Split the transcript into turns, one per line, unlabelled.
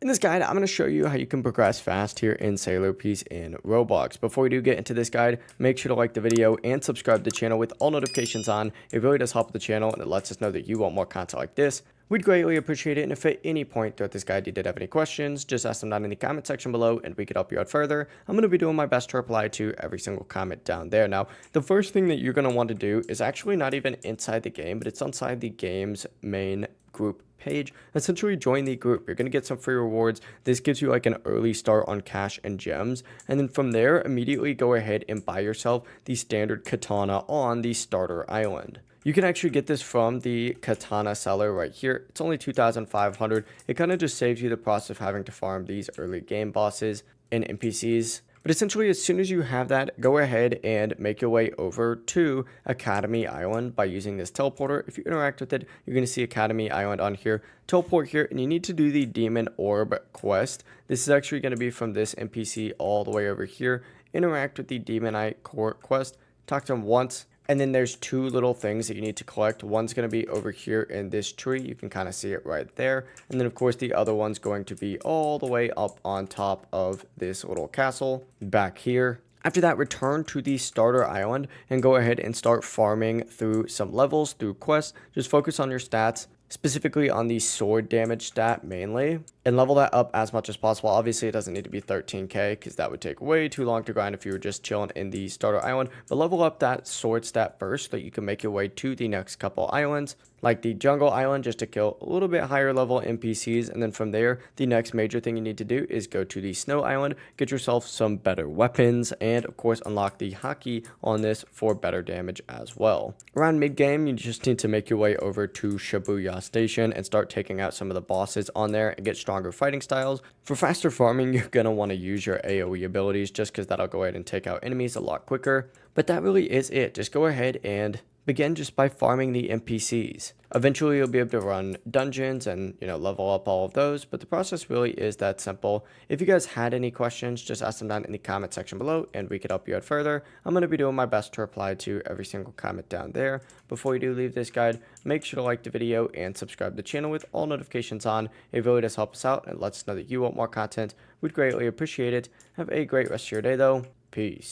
In this guide, I'm going to show you how you can progress fast here in Sailor Peace in Roblox. Before we do get into this guide, make sure to like the video and subscribe to the channel with all notifications on. It really does help the channel and it lets us know that you want more content like this. We'd greatly appreciate it, and if at any point throughout this guide you did have any questions, just ask them down in the comment section below and we could help you out further. I'm going to be doing my best to reply to every single comment down there. Now, the first thing that you're going to want to do is actually not even inside the game, but it's inside the game's main group page. Essentially join the group. You're going to get some free rewards. This gives you like an early start on cash and gems, and then from there immediately go ahead and buy yourself the standard katana on the starter island. You can actually get this from the katana seller right here. It's only 2,500. It kind of just saves you the process of having to farm these early game bosses and NPCs. But essentially, as soon as you have that, go ahead and make your way over to Academy Island by using this teleporter. If you interact with it, you're going to see Academy Island on here. Teleport here, and you need to do the Demon Orb quest. This is actually going to be from this NPC all the way over here. Interact with the Demonite Core quest. Talk to him once. And then there's two little things that you need to collect. One's going to be over here in this tree. You can kind of see it right there. And then, of course, the other one's going to be all the way up on top of this little castle back here. After that, return to the starter island and go ahead and start farming through some levels, through quests. Just focus on your stats, specifically on the sword damage stat mainly, and level that up as much as possible. Obviously, it doesn't need to be 13k because that would take way too long to grind if you were just chilling in the starter island, but level up that sword stat first so that you can make your way to the next couple islands, like the jungle island, just to kill a little bit higher level NPCs. And then from there, the next major thing you need to do is go to the snow island, get yourself some better weapons, and of course unlock the hockey on this for better damage as well. Around mid game, you just need to make your way over to Shibuya Station and start taking out some of the bosses on there and get stronger fighting styles. For faster farming, you're going to want to use your AoE abilities just because that'll go ahead and take out enemies a lot quicker. But that really is it. Just go ahead and begin just by farming the NPCs. Eventually you'll be able to run dungeons and, level up all of those, but the process really is that simple. If you guys had any questions, just ask them down in the comment section below and we could help you out further. I'm going to be doing my best to reply to every single comment down there. Before you do leave this guide, make sure to like the video and subscribe to the channel with all notifications on. It really does help us out and lets us know that you want more content. We'd greatly appreciate it. Have a great rest of your day though. Peace.